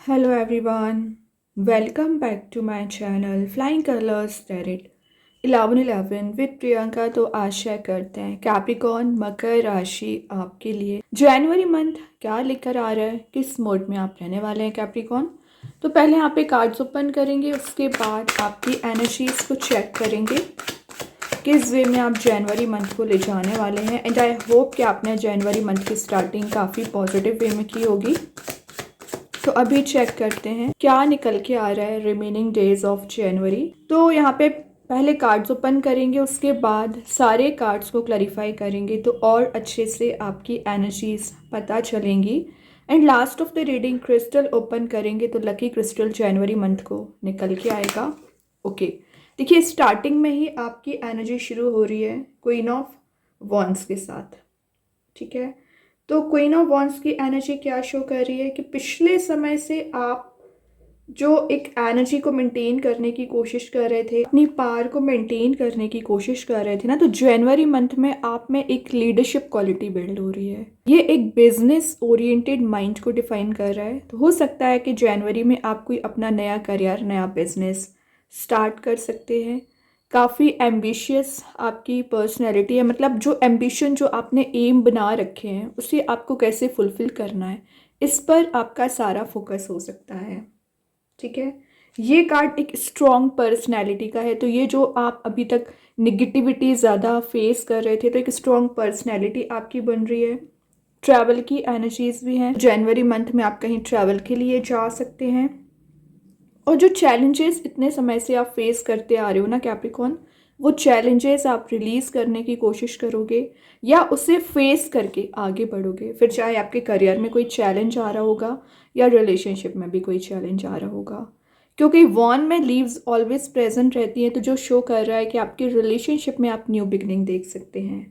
Hello everyone, welcome back to my channel Flying Colors Tarot 1111 with Priyanka. तो आशा करते हैं Capricorn मकर राशि आपके लिए जनवरी मंथ क्या लेकर आ रहा है, किस मोड में आप रहने वाले हैं कैप्रिकॉन। तो पहले यहाँ पे कार्ड्स ओपन करेंगे, उसके बाद आपकी एनर्जीज को चेक करेंगे किस वे में आप जनवरी मंथ को ले जाने वाले हैं। एंड आई होप कि आपने जनवरी मंथ की स्टार्टिंग काफ़ी पॉजिटिव वे में की होगी। तो अभी चेक करते हैं क्या निकल के आ रहा है रिमेनिंग डेज ऑफ जनवरी। तो यहाँ पे पहले कार्ड्स ओपन करेंगे, उसके बाद सारे कार्ड्स को क्लैरिफाई करेंगे तो और अच्छे से आपकी एनर्जीज पता चलेंगी। And last of the reading crystal open करेंगे तो लकी क्रिस्टल जनवरी मंथ को निकल के आएगा। ओके, देखिए स्टार्टिंग में ही आपकी एनर्जी शुरू हो रही है क्वीन ऑफ वॉन्ड्स के साथ। ठीक है, तो क्वीन ऑफ वॉन्ड्स की एनर्जी क्या शो कर रही है कि पिछले समय से आप जो एक एनर्जी को मेंटेन करने की कोशिश कर रहे थे, अपनी पावर को मेंटेन करने की कोशिश कर रहे थे ना, तो जनवरी मंथ में आप में एक लीडरशिप क्वालिटी बिल्ड हो रही है। ये एक बिजनेस ओरिएंटेड माइंड को डिफाइन कर रहा है। तो हो सकता है कि जनवरी में आप कोई अपना नया करियर, नया बिजनेस स्टार्ट कर सकते हैं। काफ़ी एम्बिशियस आपकी पर्सनैलिटी है, मतलब जो एम्बिशन, जो आपने एम बना रखे हैं उसे आपको कैसे फुलफिल करना है, इस पर आपका सारा फोकस हो सकता है। ठीक है, ये कार्ड एक स्ट्रॉन्ग पर्सनैलिटी का है। तो ये जो आप अभी तक निगेटिविटी ज़्यादा फेस कर रहे थे, तो एक स्ट्रॉन्ग पर्सनैलिटी आपकी बन रही है। ट्रैवल की एनर्जीज भी हैं, जनवरी मंथ में आप कहीं ट्रैवल के लिए जा सकते हैं। और जो चैलेंजेस इतने समय से आप फेस करते आ रहे हो ना कैप्रिकॉन, वो चैलेंजेस आप रिलीज़ करने की कोशिश करोगे या उसे फेस करके आगे बढ़ोगे। फिर चाहे आपके करियर में कोई चैलेंज आ रहा होगा या रिलेशनशिप में भी कोई चैलेंज आ रहा होगा, क्योंकि वॉन में लीव्स ऑलवेज प्रेजेंट रहती हैं। तो जो शो कर रहा है कि आपके रिलेशनशिप में आप न्यू बिगनिंग देख सकते हैं।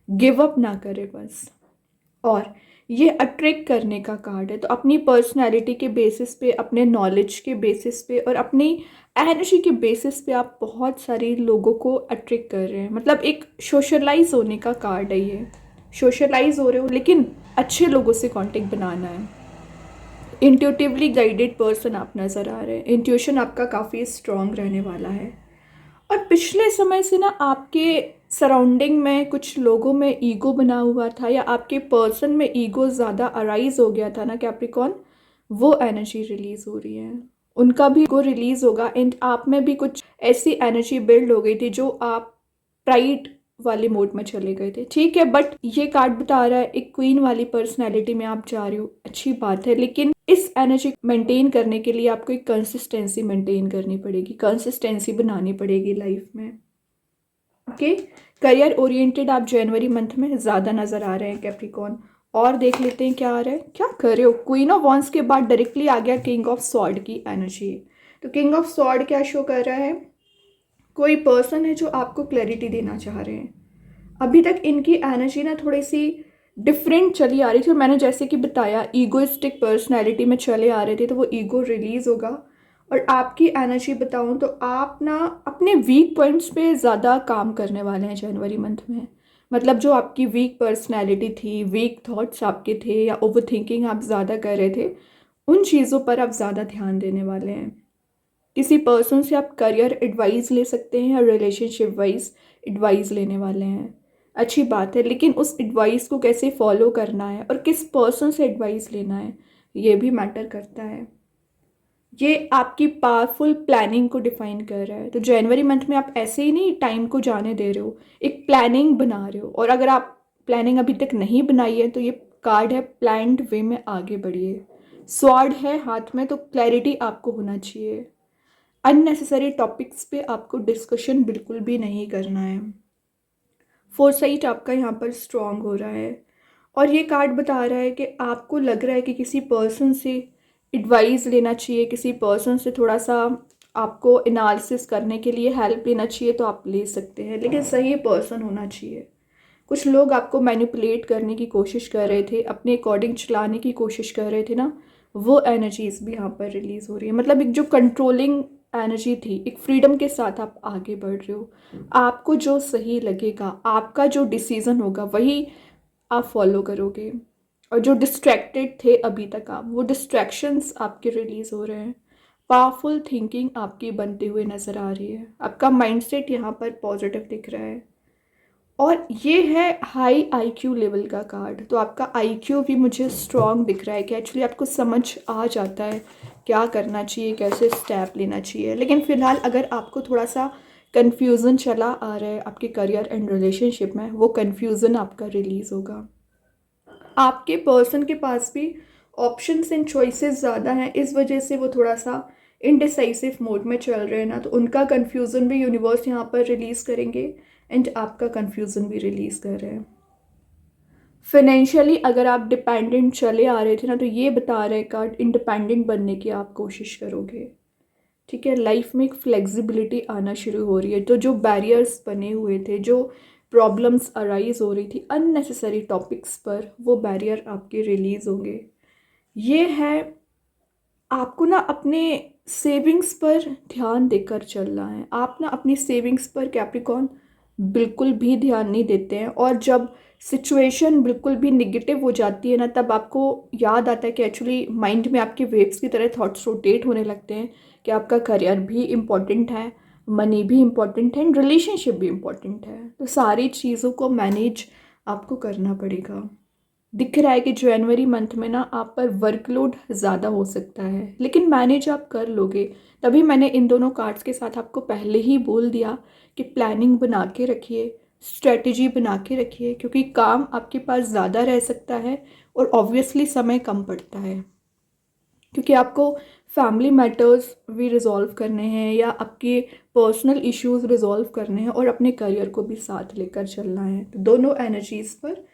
गिव अप ना करें बस। और ये अट्रैक्ट करने का कार्ड है। तो अपनी पर्सनैलिटी के बेसिस पे, अपने नॉलेज के बेसिस पे और अपनी एनर्जी के बेसिस पे आप बहुत सारे लोगों को अट्रैक्ट कर रहे हैं। मतलब एक सोशलाइज होने का कार्ड है ये। सोशलाइज हो रहे हो लेकिन अच्छे लोगों से कांटेक्ट बनाना है। इंट्यूटिवली गाइडेड पर्सन आप नज़र आ रहे हैं। इंट्यूशन आपका काफ़ी स्ट्रॉन्ग रहने वाला है। और पिछले समय से ना आपके सराउंडिंग में कुछ लोगों में ईगो बना हुआ था या आपके पर्सन में ईगो ज़्यादा अराइज हो गया था ना कैप्रिकॉन, वो एनर्जी रिलीज हो रही है। उनका भी ईगो रिलीज होगा एंड आप में भी कुछ ऐसी एनर्जी बिल्ड हो गई थी जो आप प्राइड वाले मोड में चले गए थे। ठीक है, बट ये कार्ड बता रहा है एक क्वीन वाली पर्सनैलिटी में आप जा रहे हो, अच्छी बात है। लेकिन इस एनर्जी मेंटेन करने के लिए आपको एक कंसिस्टेंसी मेंटेन करनी पड़ेगी, कंसिस्टेंसी बनानी पड़ेगी लाइफ में। ओके, करियर ओरिएंटेड आप जनवरी मंथ में ज़्यादा नज़र आ रहे हैं कैप्रिकॉन। और देख लेते हैं क्या आ रहा है, क्या कर रहे हो। क्वीन ऑफ वॉन्ड्स के बाद डायरेक्टली आ गया किंग ऑफ स्वॉर्ड की एनर्जी। तो किंग ऑफ स्वॉर्ड क्या शो कर रहा है, कोई पर्सन है जो आपको क्लैरिटी देना चाह रहे हैं। अभी तक इनकी एनर्जी ना थोड़ी सी डिफरेंट चली आ रही थी। और मैंने जैसे कि बताया ईगोइस्टिक पर्सनैलिटी में चले आ रहे थे, तो वो ईगो रिलीज़ होगा। और आपकी एनर्जी बताऊं तो आप ना अपने वीक पॉइंट्स पे ज़्यादा काम करने वाले हैं जनवरी मंथ में। मतलब जो आपकी वीक पर्सनैलिटी थी, वीक थॉट्स आपके थे या ओवर थिंकिंग आप ज़्यादा कर रहे थे, उन चीज़ों पर आप ज़्यादा ध्यान देने वाले हैं। किसी पर्सन से आप करियर एडवाइस ले सकते हैं या रिलेशनशिप वाइज एडवाइस लेने वाले हैं, अच्छी बात है। लेकिन उस एडवाइस को कैसे फॉलो करना है और किस पर्सन से एडवाइस लेना है, ये भी मैटर करता है। ये आपकी पावरफुल प्लानिंग को डिफाइन कर रहा है। तो जनवरी मंथ में आप ऐसे ही नहीं टाइम को जाने दे रहे हो, एक प्लानिंग बना रहे हो। और अगर आप प्लानिंग अभी तक नहीं बनाई है तो ये कार्ड है प्लान्ड वे में आगे बढ़िए। स्वॉर्ड है हाथ में, तो क्लैरिटी आपको होना चाहिए। अननेसेसरी टॉपिक्स पे आपको डिस्कशन बिल्कुल भी नहीं करना है। फोरसाइट आपका यहाँ पर स्ट्रॉन्ग हो रहा है। और ये कार्ड बता रहा है कि आपको लग रहा है कि किसी पर्सन से एडवाइस लेना चाहिए, किसी पर्सन से थोड़ा सा आपको एनालिसिस करने के लिए हेल्प लेना चाहिए, तो आप ले सकते हैं। लेकिन सही पर्सन होना चाहिए। कुछ लोग आपको मैनिपुलेट करने की कोशिश कर रहे थे, अपने अकॉर्डिंग चलाने की कोशिश कर रहे थे ना, वो एनर्जीज भी यहाँ पर रिलीज हो रही है। मतलब एक जो कंट्रोलिंग एनर्जी थी, एक फ्रीडम के साथ आप आगे बढ़ रहे हो। आपको जो सही लगेगा, आपका जो डिसीजन होगा वही आप फॉलो करोगे। और जो डिस्ट्रैक्टेड थे अभी तक आप, वो डिस्ट्रैक्शंस आपके रिलीज हो रहे हैं। पावरफुल थिंकिंग आपकी बनती हुई नज़र आ रही है। आपका माइंडसेट यहाँ पर पॉजिटिव दिख रहा है। और ये है हाई आईक्यू लेवल का कार्ड, तो आपका आईक्यू भी मुझे स्ट्रॉन्ग दिख रहा है कि एक्चुअली आपको समझ आ जाता है क्या करना चाहिए, कैसे स्टेप लेना चाहिए। लेकिन फ़िलहाल अगर आपको थोड़ा सा कन्फ्यूज़न चला आ रहा है आपके करियर एंड रिलेशनशिप में, वो कन्फ्यूज़न आपका रिलीज़ होगा। आपके पर्सन के पास भी ऑप्शंस एंड चॉइसेस ज़्यादा हैं, इस वजह से वो थोड़ा सा इनडिसाइसिव मोड में चल रहे हैं ना, तो उनका कन्फ्यूज़न भी यूनिवर्स यहाँ पर रिलीज़ करेंगे एंड आपका कन्फ्यूज़न भी रिलीज़ कर रहे हैं। फाइनेंशियली अगर आप डिपेंडेंट चले आ रहे थे ना, तो ये बता रहे कार्ड इंडिपेंडेंट बनने की आप कोशिश करोगे। ठीक है, लाइफ में एक फ्लेक्सिबिलिटी आना शुरू हो रही है। तो जो बैरियर्स बने हुए थे, जो प्रॉब्लम्स अराइज हो रही थी अननेसेसरी टॉपिक्स पर, वो बैरियर आपके रिलीज़ होंगे। ये है आपको ना अपने सेविंग्स पर ध्यान देकर चलना है। आप ना अपनी सेविंग्स पर कैप्रिकॉन बिल्कुल भी ध्यान नहीं देते हैं, और जब सिचुएशन बिल्कुल भी निगेटिव हो जाती है ना, तब आपको याद आता है कि एक्चुअली माइंड में आपके वेव्स की तरह थॉट्स रोटेट होने लगते हैं कि आपका करियर भी इम्पॉर्टेंट है, मनी भी इम्पॉर्टेंट है एंड रिलेशनशिप भी इम्पॉर्टेंट है। तो सारी चीज़ों को मैनेज आपको करना पड़ेगा। दिख रहा है कि जनवरी मंथ में ना आप पर वर्कलोड ज़्यादा हो सकता है, लेकिन मैनेज आप कर लोगे। तभी मैंने इन दोनों कार्ड्स के साथ आपको पहले ही बोल दिया कि प्लानिंग बना के रखिए, स्ट्रेटजी बना के रखिए, क्योंकि काम आपके पास ज़्यादा रह सकता है और ऑब्वियसली समय कम पड़ता है, क्योंकि आपको फैमिली मैटर्स भी रिजॉल्व करने हैं या आपके पर्सनल इश्यूज रिजॉल्व करने हैं और अपने करियर को भी साथ लेकर चलना है। तो दोनों एनर्जीज पर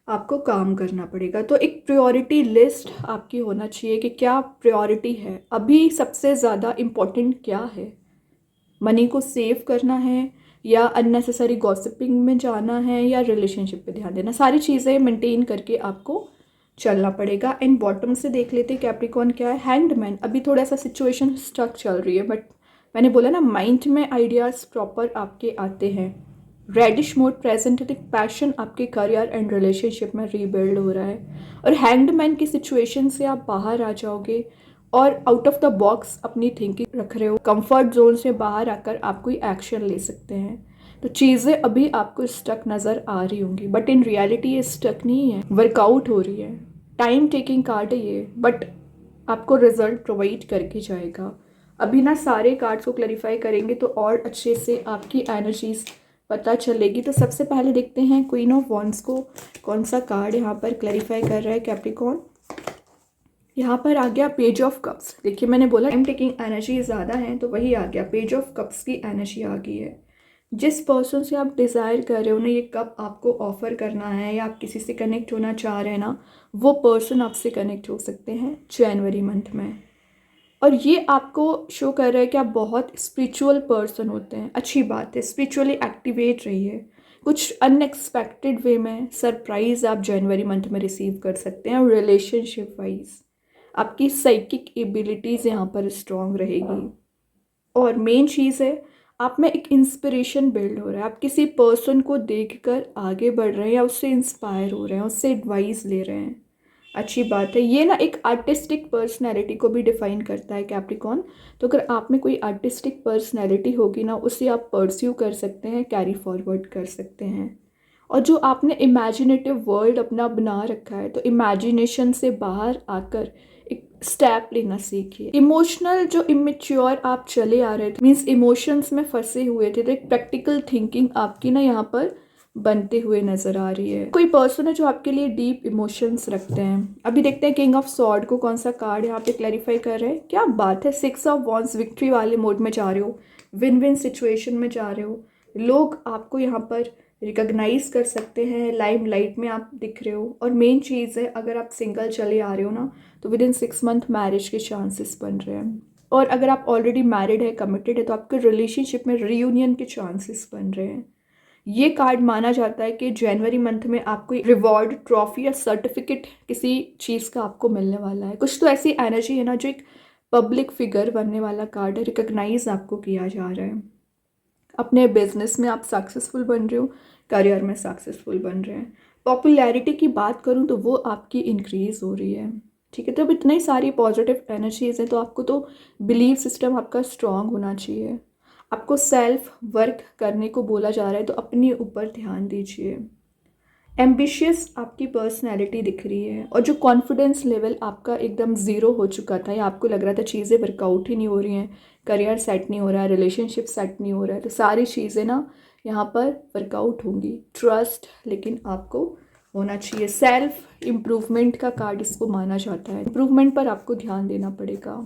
आपको काम करना पड़ेगा। तो एक प्रायोरिटी लिस्ट आपकी होना चाहिए कि क्या प्रायोरिटी है, अभी सबसे ज़्यादा इम्पोर्टेंट क्या है। मनी को सेव करना है, या अननेसेसरी गॉसिपिंग में जाना है, या रिलेशनशिप पे ध्यान देना। सारी चीज़ें मेंटेन करके आपको चलना पड़ेगा। एंड बॉटम से देख लेते कैप्रिकॉन क्या है, हैंडमैन। अभी थोड़ा सा सिचुएशन स्टक चल रही है, बट मैंने बोला ना माइंड में आइडियाज़ प्रॉपर आपके आते हैं। रेडिश मोड प्रेजेंट है, पैशन आपके करियर एंड रिलेशनशिप में रीबिल्ड हो रहा है, और हैंडमैन की सिचुएशन से आप बाहर आ जाओगे और आउट ऑफ द बॉक्स अपनी थिंकिंग रख रहे हो। कंफर्ट जोन से बाहर आकर आप कोई एक्शन ले सकते हैं। तो चीज़ें अभी आपको स्टक नज़र आ रही होंगी, बट इन रियलिटी ये स्टक नहीं है, वर्कआउट हो रही है। टाइम टेकिंग कार्ड है ये, बट आपको रिजल्ट प्रोवाइड करके जाएगा। अभी ना सारे कार्ड्स को क्लैरिफाई करेंगे तो और अच्छे से आपकी एनर्जीज पता चलेगी। तो सबसे पहले देखते हैं क्वीन ऑफ वॉन्ड्स को कौन सा कार्ड यहाँ पर क्लैरिफाई कर रहा है कैप्रिकॉन। यहाँ पर आ गया पेज ऑफ कप्स। देखिए मैंने बोला टाइम टेकिंग एनर्जी ज़्यादा है, तो वही आ गया, पेज ऑफ कप्स की एनर्जी आ गई है। जिस पर्सन से आप डिज़ायर कर रहे हो ना, ये कप आपको ऑफर करना है या आप किसी से कनेक्ट होना चाह रहे हैं ना, वो पर्सन आपसे कनेक्ट हो सकते हैं जनवरी मंथ में। और ये आपको शो कर रहा है कि आप बहुत स्पिरिचुअल पर्सन होते हैं। अच्छी बात है, स्पिरिचुअली एक्टिवेट रहिए। कुछ अनएक्सपेक्टेड वे में सरप्राइज आप जनवरी मंथ में रिसीव कर सकते हैं। और रिलेशनशिप वाइज आपकी साइकिक एबिलिटीज़ यहाँ पर स्ट्रॉन्ग रहेगी। और मेन चीज़ है, आप में एक इंस्पिरेशन बिल्ड हो रहा है। आप किसी पर्सन को देखकर आगे बढ़ रहे हैं या उससे इंस्पायर हो रहे हैं, उससे एडवाइस ले रहे हैं। अच्छी बात है। ये ना एक आर्टिस्टिक पर्सनैलिटी को भी डिफाइन करता है कैप्रिकॉन। तो अगर आप में कोई आर्टिस्टिक पर्सनैलिटी होगी ना, उसे आप परस्यू कर सकते हैं, कैरी फॉरवर्ड कर सकते हैं। और जो आपने इमेजिनेटिव वर्ल्ड अपना बना रखा है, तो इमेजिनेशन से बाहर आकर एक स्टेप लेना सीखिए। इमोशनल जो इमेच्योर आप चले आ रहे थे, मीन्स इमोशंस में फंसे हुए थे, तो एक प्रैक्टिकल थिंकिंग आपकी ना यहाँ पर बनते हुए नजर आ रही है। कोई पर्सन है जो आपके लिए डीप इमोशंस रखते हैं। अभी देखते हैं किंग ऑफ सॉर्ड को कौन सा कार्ड यहाँ पे क्लैरिफाई कर रहे हैं। क्या बात है, 6 ऑफ वॉन्ड्स, विक्ट्री वाले मोड में जा रहे हो, विन विन सिचुएशन में जा रहे हो। लोग आपको यहाँ पर रिकॉग्नाइज कर सकते हैं, लाइम लाइट में आप दिख रहे हो। और मेन चीज़ है, अगर आप सिंगल चले आ रहे हो ना, तो विद इन 6 मंथ मैरिज के चांसेस बन रहे हैं। और अगर आप ऑलरेडी मैरिड है, कमिटेड है, तो आपके रिलेशनशिप में रीयूनियन के चांसेस बन रहे हैं। ये कार्ड माना जाता है कि जनवरी मंथ में आपको रिवॉर्ड, ट्रॉफी या सर्टिफिकेट किसी चीज़ का आपको मिलने वाला है। कुछ तो ऐसी एनर्जी है ना, जो एक पब्लिक फिगर बनने वाला कार्ड है। रिकॉग्नाइज आपको किया जा रहा है। अपने बिजनेस में आप सक्सेसफुल बन रहे हो, करियर में सक्सेसफुल बन रहे हैं। पॉपुलैरिटी की बात करूँ तो वो आपकी इंक्रीज़ हो रही है, ठीक है। तो अब इतनी सारी पॉजिटिव एनर्जीज हैं, तो आपको तो बिलीव सिस्टम आपका स्ट्रांग होना चाहिए। आपको सेल्फ वर्क करने को बोला जा रहा है, तो अपने ऊपर ध्यान दीजिए। एम्बिशियस आपकी पर्सनैलिटी दिख रही है, और जो कॉन्फिडेंस लेवल आपका एकदम ज़ीरो हो चुका था, या आपको लग रहा था चीज़ें वर्कआउट ही नहीं हो रही हैं, करियर सेट नहीं हो रहा है, रिलेशनशिप सेट नहीं हो रहा है, तो सारी चीज़ें ना यहाँ पर वर्कआउट होंगी। ट्रस्ट लेकिन आपको होना चाहिए। सेल्फ इम्प्रूवमेंट का कार्ड इसको माना जाता है। इम्प्रूवमेंट पर आपको ध्यान देना पड़ेगा,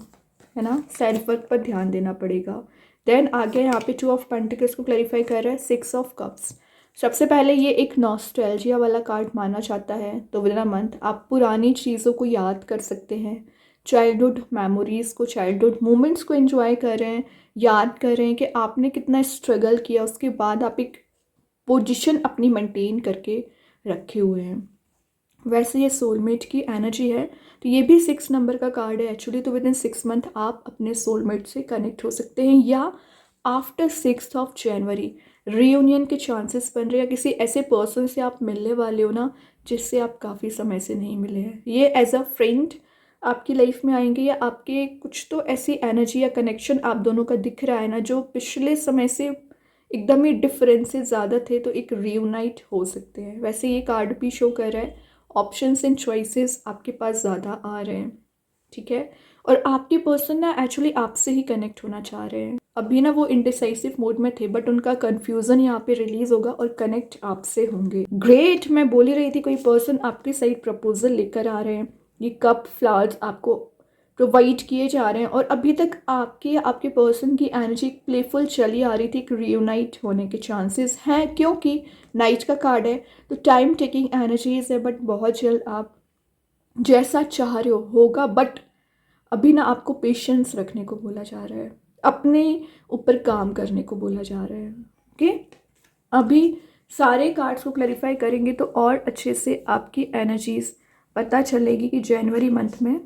है ना, सेल्फ वर्क पर ध्यान देना पड़ेगा। देन आगे यहाँ पे 2 ऑफ पेंटिकल्स को क्लैरिफाई कर रहा है। 6 ऑफ कप्स, सबसे पहले ये एक नॉस्टैल्जिया वाला कार्ड माना जाता है। तो विद इन अ मंथ आप पुरानी चीज़ों को याद कर सकते हैं, चाइल्डहुड मेमोरीज़ को, चाइल्डहुड मोमेंट्स को एंजॉय कर रहे हैं, याद कर रहे हैं कि आपने कितना स्ट्रगल किया, उसके बाद आप एक पोजीशन अपनी मेंटेन करके रखे हुए हैं। वैसे ये सोलमेट की एनर्जी है, तो ये भी 6 नंबर का कार्ड है एक्चुअली। तो विद इन 6 मंथ आप अपने सोलमेट से कनेक्ट हो सकते हैं, या आफ्टर 6 ऑफ जनवरी रीयूनियन के चांसेस बन रहे हैं, या किसी ऐसे पर्सन से आप मिलने वाले हो ना जिससे आप काफ़ी समय से नहीं मिले हैं। ये एज अ फ्रेंड आपकी लाइफ में आएंगे, या आपके कुछ तो ऐसी एनर्जी या कनेक्शन आप दोनों का दिख रहा है ना, जो पिछले समय से एकदम ही डिफरेंसेस ज़्यादा थे, तो एक रीयूनाइट हो सकते हैं। वैसे ये कार्ड भी शो कर रहा है ऑप्शंस एंड चॉइसेस आपके पास ज़्यादा आ रहे हैं, ठीक है। और आपके पर्सन ना एक्चुअली आपसे ही कनेक्ट होना चाह रहे हैं। अभी ना वो इंडिसाइसिव मोड में थे, बट उनका कन्फ्यूज़न यहाँ पे रिलीज होगा और कनेक्ट आपसे होंगे। ग्रेट, मैं बोल ही रही थी कोई पर्सन आपके साइड प्रपोजल लेकर आ रहे हैं। ये कप फ्लावर्स आपको प्रोवाइड किए जा रहे हैं, और अभी तक आपके पर्सन की एनर्जी प्लेफुल चली आ रही थी। एक रियूनाइट होने के चांसेस हैं, क्योंकि नाइट का कार्ड है, तो टाइम टेकिंग एनर्जीज है, बट बहुत जल्द आप जैसा चाह रहे हो होगा। बट अभी ना आपको पेशेंस रखने को बोला जा रहा है, अपने ऊपर काम करने को बोला जा रहा है, ओके। अभी सारे कार्ड्स को क्लैरिफाई करेंगे तो और अच्छे से आपकी एनर्जीज पता चलेगी कि जनवरी मंथ में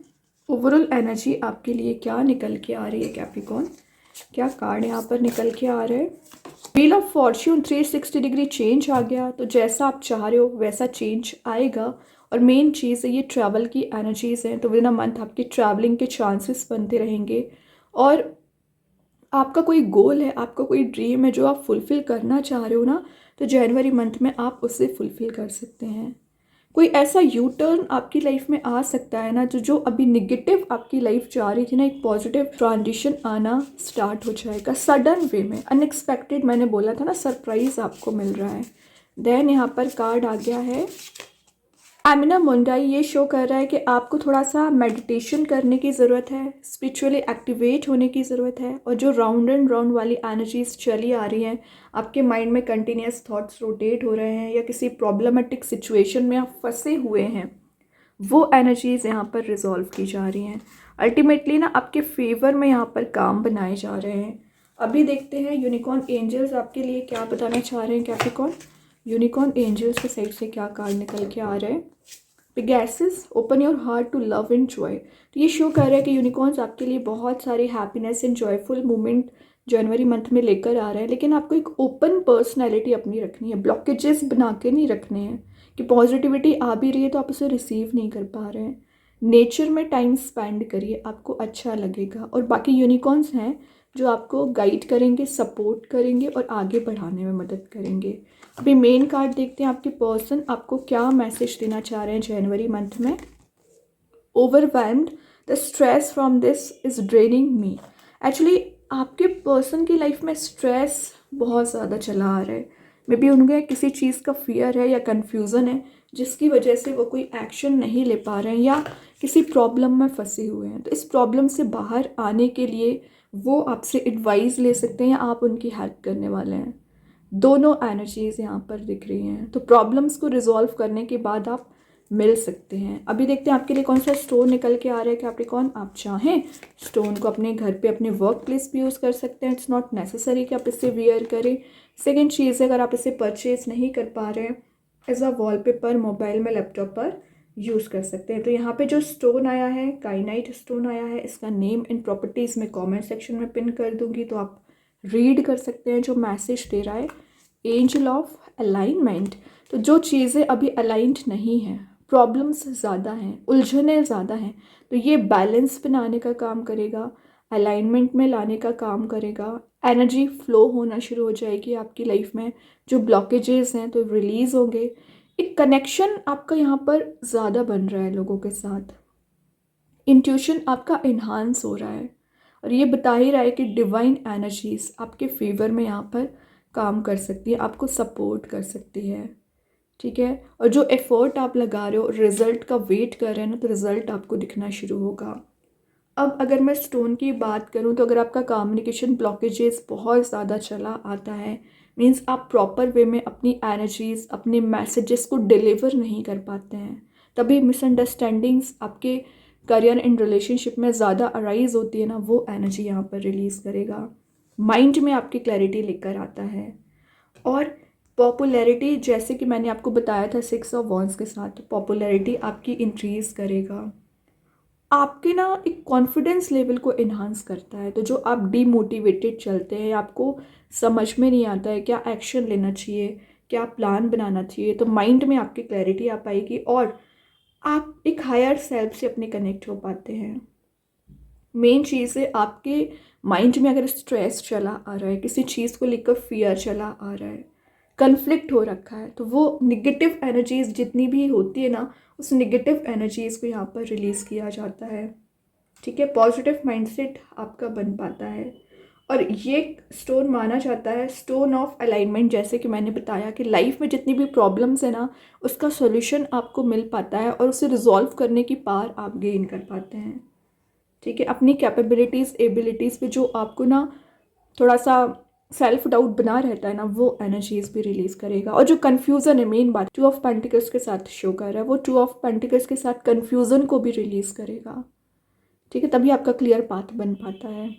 ओवरऑल एनर्जी आपके लिए क्या निकल के आ रही है। कैप्रिकॉर्न, क्या कार्ड यहाँ पर निकल के आ रहे हैं। Wheel of fortune 360 degree change आ गया, तो जैसा आप चाह रहे हो वैसा चेंज आएगा। और मेन चीज़ है ये ट्रैवल की एनर्जीज हैं, तो विद इन अ मंथ आपके ट्रैवलिंग के चांसेस बनते रहेंगे। और आपका कोई गोल है, आपका कोई ड्रीम है जो आप फुलफ़िल करना चाह रहे हो ना, तो जनवरी मंथ में आप उसे फुलफ़िल कर सकते हैं। कोई ऐसा यू टर्न आपकी लाइफ में आ सकता है ना, जो अभी निगेटिव आपकी लाइफ जा रही थी ना, एक पॉजिटिव ट्रांजिशन आना स्टार्ट हो जाएगा सडन वे में, अनएक्सपेक्टेड। मैंने बोला था ना, सरप्राइज आपको मिल रहा है। देन यहाँ पर कार्ड आ गया है एमिना मुंडाई। ये शो कर रहा है कि आपको थोड़ा सा मेडिटेशन करने की ज़रूरत है, स्पिरिचुअली एक्टिवेट होने की ज़रूरत है। और जो राउंड एंड राउंड वाली एनर्जीज चली आ रही हैं, आपके माइंड में कंटिन्यूस थॉट्स रोटेट हो रहे हैं, या किसी प्रॉब्लमेटिक सिचुएशन में आप फंसे हुए हैं, वो एनर्जीज यहाँ पर रिजॉल्व की जा रही हैं। अल्टीमेटली ना आपके फेवर में यहाँ पर काम बनाए जा रहे हैं। अभी देखते हैं यूनिकॉर्न एंजल्स आपके लिए क्या बताना चाह रहे हैं। कैप्रिकॉर्न, यूनिकॉर्न एंजल्स के साइड से क्या कार्ड निकल के आ रहे हैं। Pegasus, open your heart to love and joy. तो ये शो कर रहा है कि यूनिकॉर्न्स आपके लिए बहुत सारी happiness and joyful moment January month में लेकर आ रहे हैं, लेकिन आपको एक ओपन पर्सनैलिटी अपनी रखनी है, ब्लॉकेजेस बना के नहीं रखने हैं कि पॉजिटिविटी आ भी रही है तो आप उसे रिसीव नहीं कर पा रहे हैं। नेचर में टाइम स्पेंड करिए, आपको अच्छा लगेगा। और बाकी यूनिकॉर्न्स हैं जो आपको गाइड करेंगे, सपोर्ट करेंगे और आगे बढ़ाने में मदद करेंगे। अभी मेन कार्ड देखते हैं, आपके पर्सन आपको क्या मैसेज देना चाह रहे हैं जनवरी मंथ में। Overwhelmed, the stress from this is draining me. Actually आपके पर्सन की लाइफ में स्ट्रेस बहुत ज़्यादा चला आ रहा है। मे बी उन्हें किसी चीज़ का फियर है या कन्फ्यूज़न है, जिसकी वजह से वो कोई एक्शन नहीं ले पा रहे हैं, या किसी प्रॉब्लम में फंसे हुए हैं। तो इस प्रॉब्लम से बाहर आने के लिए वो आपसे एडवाइस ले सकते हैं, या आप उनकी हेल्प करने वाले हैं। दोनों एनर्जीज यहाँ पर दिख रही हैं, तो प्रॉब्लम्स को रिजॉल्व करने के बाद आप मिल सकते हैं। अभी देखते हैं आपके लिए कौन सा स्टोन निकल के आ रहा है। कैप्रिकॉर्न, आप चाहें स्टोन को अपने घर पे, अपने वर्क प्लेस भी यूज़ कर सकते हैं। इट्स नॉट नेसेसरी कि आप इसे वियर करें। सेकेंड चीज़ है, अगर आप इसे परचेज नहीं कर पा रहे हैं, एज अ वॉलपेपर मोबाइल में, लैपटॉप पर यूज़ कर सकते हैं। तो यहाँ पे जो स्टोन आया है, काइनाइट स्टोन आया है, इसका नेम एंड प्रॉपर्टीज़ मैं कमेंट सेक्शन में पिन कर दूँगी, तो आप रीड कर सकते हैं जो मैसेज दे रहा है। Angel of alignment. तो जो चीज़ें अभी अलाइंड नहीं हैं, प्रॉब्लम्स ज़्यादा हैं, उलझनें ज़्यादा हैं, तो ये बैलेंस बनाने का काम करेगा, अलाइनमेंट में लाने का काम करेगा, एनर्जी फ्लो होना शुरू हो जाएगी आपकी लाइफ में, जो ब्लॉकेजेस हैं तो रिलीज़ होंगे, एक कनेक्शन आपका यहाँ पर ज़्यादा बन रहा है लोगों के साथ, इंट्यूशन आपका इन्हांस हो रहा है, और ये बता ही रहा है कि डिवाइन एनर्जीज आपके फेवर में यहाँ पर काम कर सकती है, आपको सपोर्ट कर सकती है। ठीक है, और जो एफर्ट आप लगा रहे हो, रिजल्ट का वेट कर रहे हैं ना, तो रिजल्ट आपको दिखना शुरू होगा। अब अगर मैं स्टोन की बात करूं, तो अगर आपका कम्युनिकेशन ब्लॉकेजेस बहुत ज़्यादा चला आता है, मीन्स आप प्रॉपर वे में अपनी एनर्जीज, अपने मैसेजेस को डिलीवर नहीं कर पाते हैं, तभी मिसअंडरस्टैंडिंग्स आपके करियर एंड रिलेशनशिप में ज़्यादा अराइज होती है ना, वो एनर्जी यहाँ पर रिलीज़ करेगा, माइंड में आपकी क्लैरिटी लेकर आता है। और पॉपुलैरिटी, जैसे कि मैंने आपको बताया था 6 ऑफ वॉन्ड्स के साथ, पॉपुलैरिटी आपकी इंक्रीज़ करेगा, आपके ना एक कॉन्फिडेंस लेवल को इन्हांस करता है। तो जो आप डीमोटिवेटेड चलते हैं, आपको समझ में नहीं आता है क्या एक्शन लेना चाहिए, क्या प्लान बनाना चाहिए, तो माइंड में आपकी क्लैरिटी आ पाएगी और आप एक हायर सेल्फ से अपने कनेक्ट हो पाते हैं। मेन चीज़ है, आपके माइंड में अगर स्ट्रेस चला आ रहा है, किसी चीज़ को लेकर फियर चला आ रहा है, कन्फ्लिक्ट हो रखा है, तो वो निगेटिव एनर्जीज जितनी भी होती है ना, उस निगेटिव एनर्जीज को यहाँ पर रिलीज़ किया जाता है। ठीक है, पॉजिटिव माइंडसेट आपका बन पाता है, और ये स्टोन माना जाता है स्टोन ऑफ अलाइनमेंट। जैसे कि मैंने बताया कि लाइफ में जितनी भी प्रॉब्लम्स है ना, उसका सॉल्यूशन आपको मिल पाता है और उसे रिजॉल्व करने की पावर आप गेन कर पाते हैं। ठीक है, अपनी कैपेबिलिटीज़, एबिलिटीज़ पे जो आपको ना थोड़ा सा सेल्फ डाउट बना रहता है ना, वो एनर्जीज भी रिलीज़ करेगा। और जो कन्फ्यूज़न है, मेन बात 2 ऑफ पेंटिकल्स के साथ शो कर रहा है, वो 2 ऑफ पेंटिकल्स के साथ कन्फ्यूज़न को भी रिलीज़ करेगा। ठीक है, तभी आपका क्लियर पाथ बन पाता है।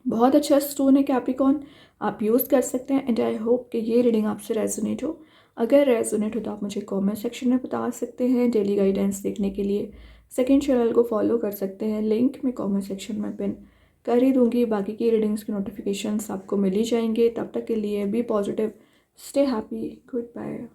बहुत अच्छा स्टोन है कैप्रिकॉर्न, आप यूज़ कर सकते हैं, एंड आई होप कि ये रीडिंग आपसे रेजोनेट हो। अगर रेजोनेट हो तो आप मुझे कमेंट सेक्शन में बता सकते हैं। डेली गाइडेंस देखने के लिए सेकंड चैनल को फॉलो कर सकते हैं, लिंक मैं कमेंट सेक्शन में पिन कर ही दूँगी। बाकी की रीडिंग्स की नोटिफिकेशंस आपको मिल ही जाएंगे। तब तक के लिए be positive, stay happy, good bye.